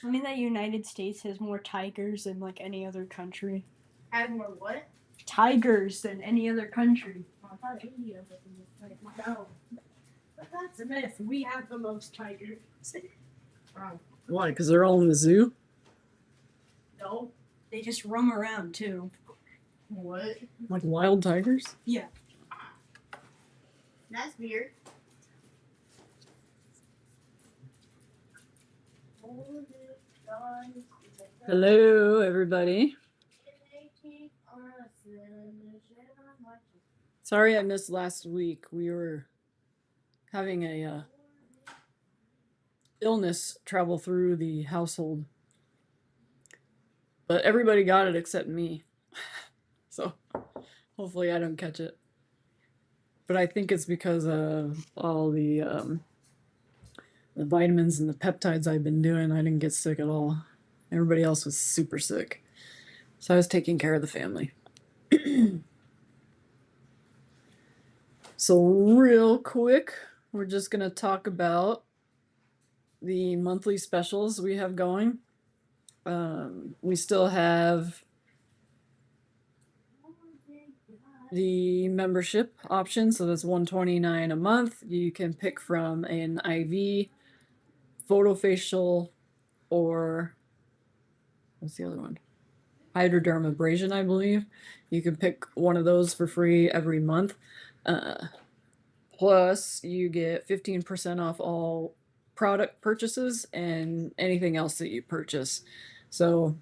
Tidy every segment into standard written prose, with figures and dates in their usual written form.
the United States has more tigers than like any other country. Has more what? Tigers than any other country. Oh, I thought India was the most tigers. No. But that's a myth. We have the most tigers. Wrong. Why? Because they're all in the zoo? No. They just roam around too. What? Like wild tigers? Yeah. That's weird. Hello, everybody. Sorry I missed last week. We were having a illness travel through the household. But everybody got it except me. So hopefully I don't catch it. But I think it's because of all the vitamins and the peptides I've been doing. I didn't get sick at all. Everybody else was super sick. So I was taking care of the family. So real quick, we're just going to talk about the monthly specials we have going. We still have the membership option, so that's $129 a month. You can pick from an IV, photofacial, or what's the other one? Hydrodermabrasion, I believe. You can pick one of those for free every month. Plus, you get 15% off all product purchases and anything else that you purchase. So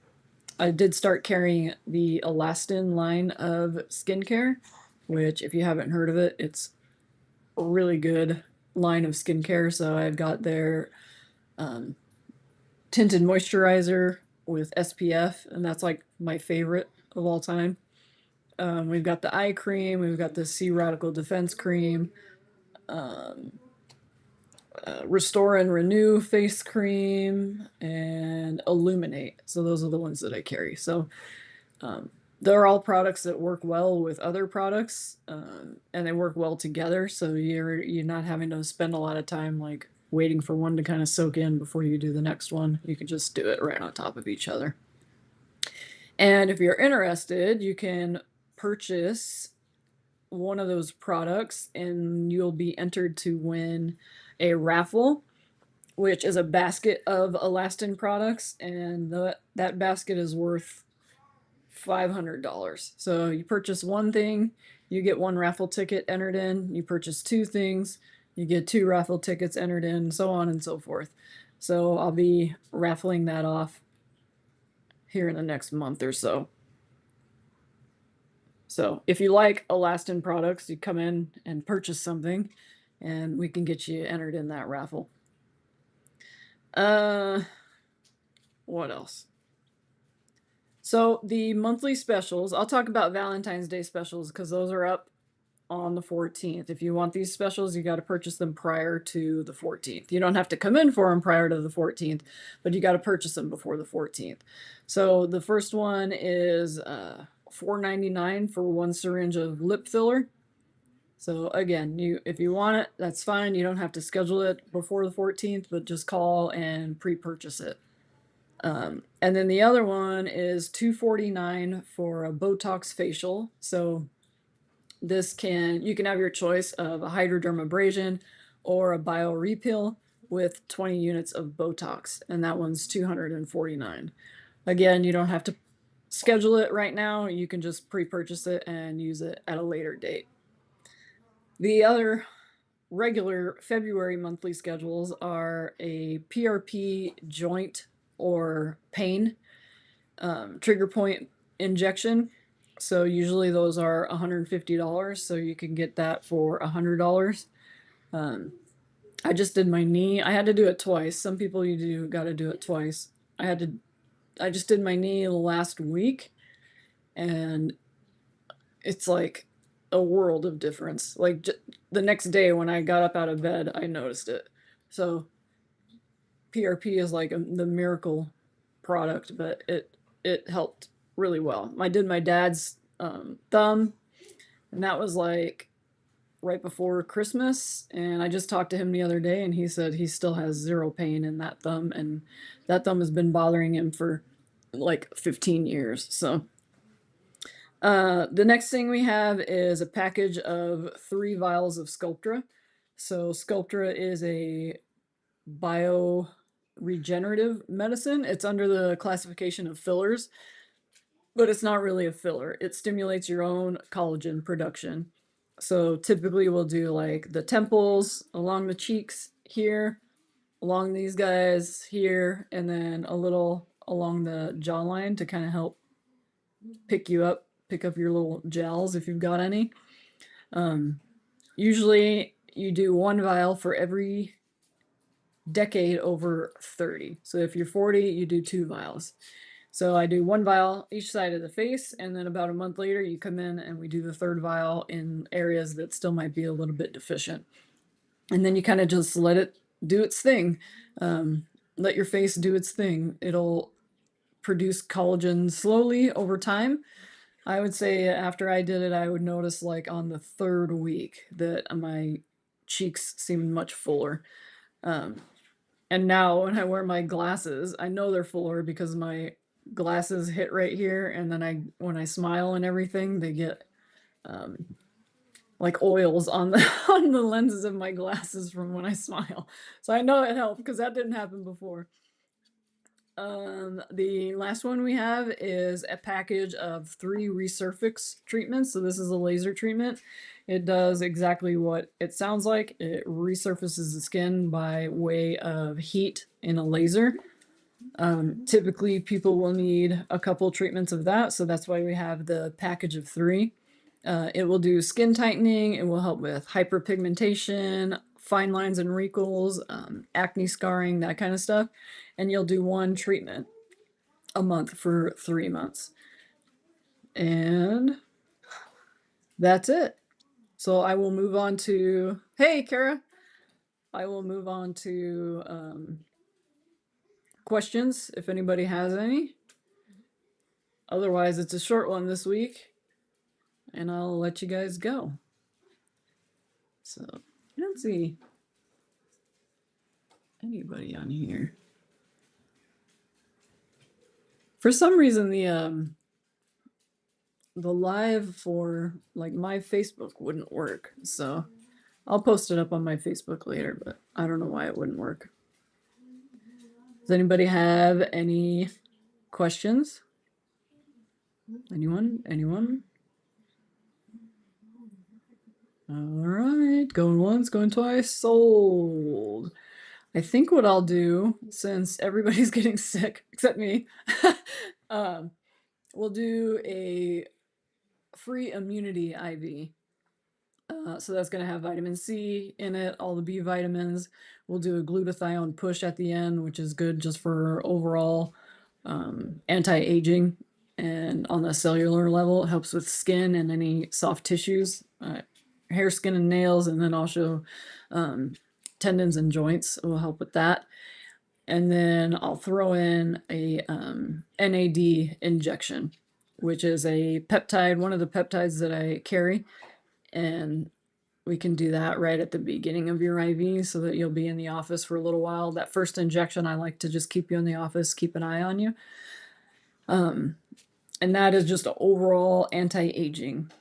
I did start carrying the Elastin line of skincare, which if you haven't heard of it, it's a really good line of skincare. So I've got their tinted moisturizer with SPF, and that's like my favorite of all time. We've got the eye cream, we've got the C Radical Defense Cream, Restore and Renew face cream, and Illuminate. So those are the ones that I carry. So they're all products that work well with other products, and they work well together. So you're not having to spend a lot of time like waiting for one to kind of soak in before you do the next one. You can just do it right on top of each other. And if you're interested, you can purchase one of those products and you'll be entered to win a raffle, which is a basket of Elastin products, and that basket is worth $500. So you purchase one thing, you get one raffle ticket entered in. You purchase two things, you get two raffle tickets entered in, so on and so forth. So I'll be raffling that off here in the next month or so. So if you like Elastin products, you come in and purchase something and we can get you entered in that raffle. What else? So the monthly specials, I'll talk about Valentine's Day specials because those are up on the 14th. If you want these specials, you got to purchase them prior to the 14th. You don't have to come in for them prior to the 14th, but you got to purchase them before the 14th. So the first one is $4.99 for one syringe of lip filler. So again, if you want it, that's fine. You don't have to schedule it before the 14th, but just call and pre-purchase it. And then the other one is $2.49 for a Botox facial. So you can have your choice of a hydrodermabrasion or a biorepill with 20 units of Botox, and that one's $249. Again, you don't have to schedule it right now. You can just pre-purchase it and use it at a later date. The other regular February monthly schedules are a PRP joint or pain trigger point injection. So usually those are $150, so you can get that for $100. I just did my knee. I had to do it twice. Some people got to do it twice. I just did my knee last week, and it's like a world of difference. Like the next day when I got up out of bed, I noticed it. So PRP is like the miracle product, but it helped really well. I did my dad's thumb, and that was like right before Christmas, and I just talked to him the other day, and he said he still has zero pain in that thumb, and that thumb has been bothering him for like 15 years. So the next thing we have is a package of 3 vials of Sculptra. So Sculptra is a bio regenerative medicine. It's under the classification of fillers, but it's not really a filler. It stimulates your own collagen production. So typically we'll do like the temples, along the cheeks here, along these guys here, and then a little along the jawline to kind of help pick up your little gels if you've got any. Usually you do 1 vial for every decade over 30. So if you're 40, you do 2 vials. So I do 1 vial each side of the face, and then about a month later, you come in and we do the 3rd vial in areas that still might be a little bit deficient. And then you kind of just let it do its thing. Let your face do its thing. It'll produce collagen slowly over time. I would say after I did it, I would notice like on the 3rd week that my cheeks seemed much fuller. And now when I wear my glasses, I know they're fuller because my glasses hit right here, and then when I smile and everything, they get like oils on the on the lenses of my glasses from when I smile. So I know it helped because that didn't happen before. The last one we have is a package of 3 resurface treatments. So this is a laser treatment. It does exactly what it sounds like. It resurfaces the skin by way of heat in a laser. Typically people will need a couple treatments of that, so that's why we have the package of 3. It will do skin tightening, it will help with hyperpigmentation, fine lines and wrinkles, acne scarring, that kind of stuff. And you'll do 1 treatment a month for 3 months. And that's it. So I will move on to, hey, Kara. I will move on to questions if anybody has any. Otherwise, it's a short one this week, and I'll let you guys go. So I don't see anybody on here. For some reason, the live for like my Facebook wouldn't work, so I'll post it up on my Facebook later, but I don't know why it wouldn't work. Does anybody have any questions? Anyone? All right, going once, going twice, sold. I think what I'll do, since everybody's getting sick except me, we'll do a free immunity IV. So that's going to have vitamin C in it, all the B vitamins. We'll do a glutathione push at the end, which is good just for overall anti-aging. And on the cellular level, it helps with skin and any soft tissues, hair, skin, and nails, and then also tendons and joints will help with that. And then I'll throw in a NAD injection, which is a peptide, one of the peptides that I carry. And we can do that right at the beginning of your IV so that you'll be in the office for a little while. That first injection, I like to just keep you in the office, keep an eye on you. And that is just an overall anti-aging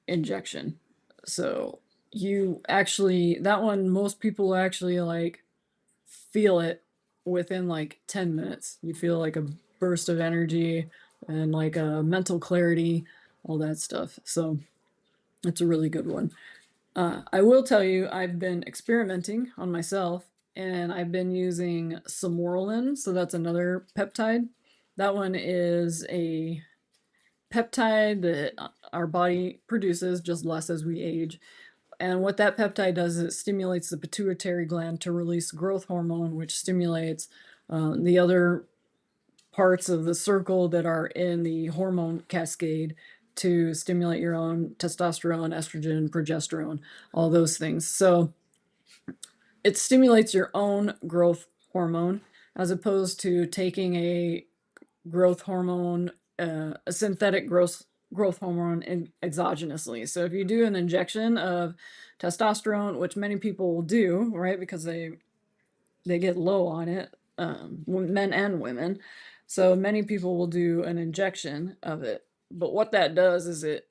injection. So that one, most people actually like feel it within like 10 minutes. You feel like a burst of energy and like a mental clarity, all that stuff. So it's a really good one. I will tell you, I've been experimenting on myself, and I've been using Samorelin. So that's another peptide. That one is a peptide that our body produces just less as we age. And what that peptide does is it stimulates the pituitary gland to release growth hormone, which stimulates the other parts of the circle that are in the hormone cascade to stimulate your own testosterone, estrogen, progesterone, all those things. So it stimulates your own growth hormone as opposed to taking a growth hormone, a synthetic growth growth hormone exogenously. So if you do an injection of testosterone, which many people will do, right, because they get low on it, men and women. So many people will do an injection of it. But what that does is it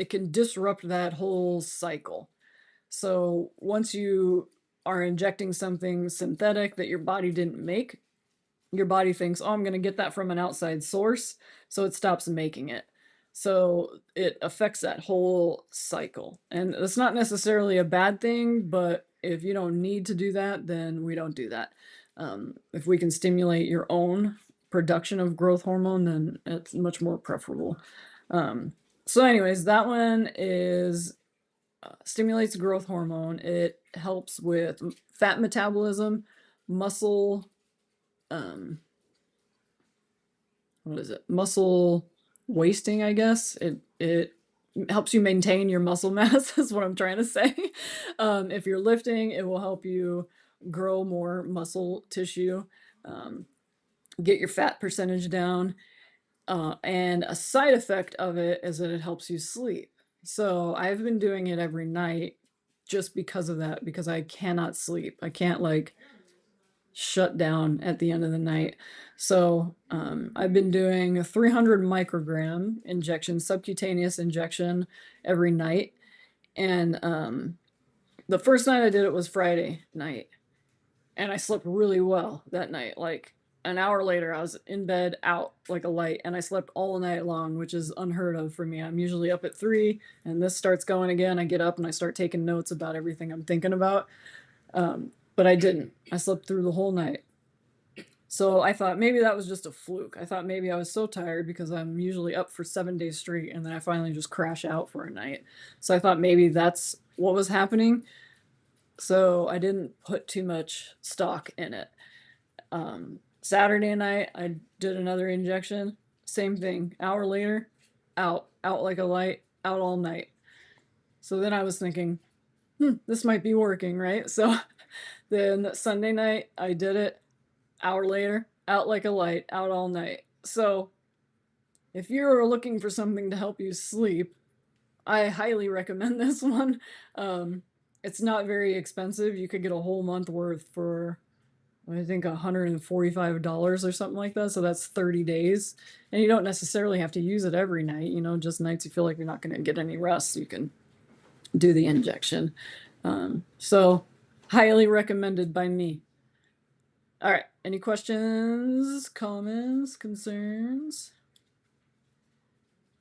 can disrupt that whole cycle. So once you are injecting something synthetic that your body didn't make, your body thinks, "Oh, I'm gonna get that from an outside source," so it stops making it. So it affects that whole cycle, and it's not necessarily a bad thing, but if you don't need to do that, then we don't do that. If we can stimulate your own production of growth hormone, then it's much more preferable. So anyways, that one is stimulates growth hormone. It helps with fat metabolism, muscle, um, what is it? Muscle wasting, I guess. It helps you maintain your muscle mass is what I'm trying to say. If you're lifting, it will help you grow more muscle tissue, um, get your fat percentage down. And a side effect of it is that it helps you sleep. So I've been doing it every night just because of that, because I cannot sleep. I can't like shut down at the end of the night. So I've been doing a 300 microgram injection, subcutaneous injection every night. And the first night I did it was Friday night. And I slept really well that night. Like an hour later, I was in bed out like a light, and I slept all night long, which is unheard of for me. I'm usually up at 3, and this starts going again. I get up and I start taking notes about everything I'm thinking about. But I didn't. I slept through the whole night. So I thought maybe that was just a fluke. I thought maybe I was so tired because I'm usually up for 7 days straight, and then I finally just crash out for a night. So I thought maybe that's what was happening. So I didn't put too much stock in it. Saturday night, I did another injection. Same thing. Hour later, out like a light, out all night. So then I was thinking, this might be working, right? So then Sunday night, I did it. Hour later, out like a light, out all night. So if you're looking for something to help you sleep, I highly recommend this one. It's not very expensive. You could get a whole month worth for, I think, $145 or something like that. So that's 30 days. And you don't necessarily have to use it every night, just nights you feel like you're not going to get any rest, you can do the injection. So highly recommended by me. All right. Any questions, comments, concerns?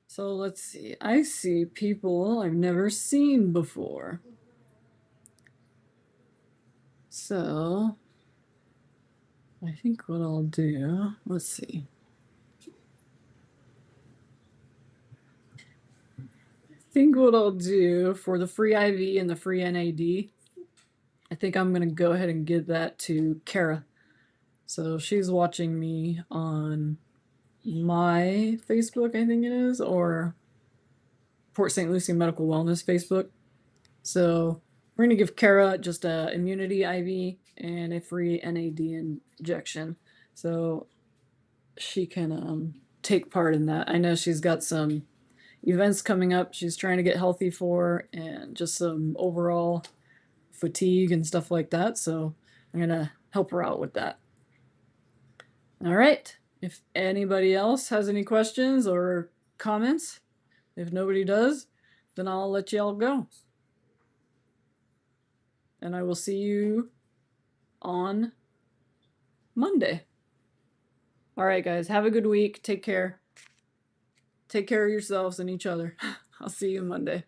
So let's see. I see people I've never seen before. So I think what I'll do, let's see. I think what I'll do for the free IV and the free NAD, I think I'm going to go ahead and give that to Kara. So she's watching me on my Facebook, I think it is, or Port St. Lucie Medical Wellness Facebook. So we're going to give Kara just a immunity IV and a free NAD injection. So she can take part in that. I know she's got some events coming up she's trying to get healthy for, and just some overall fatigue and stuff like that. So I'm going to help her out with that. All right. If anybody else has any questions or comments, if nobody does, then I'll let y'all go. And I will see you on Monday. All right, guys. Have a good week. Take care. Take care of yourselves and each other. I'll see you Monday.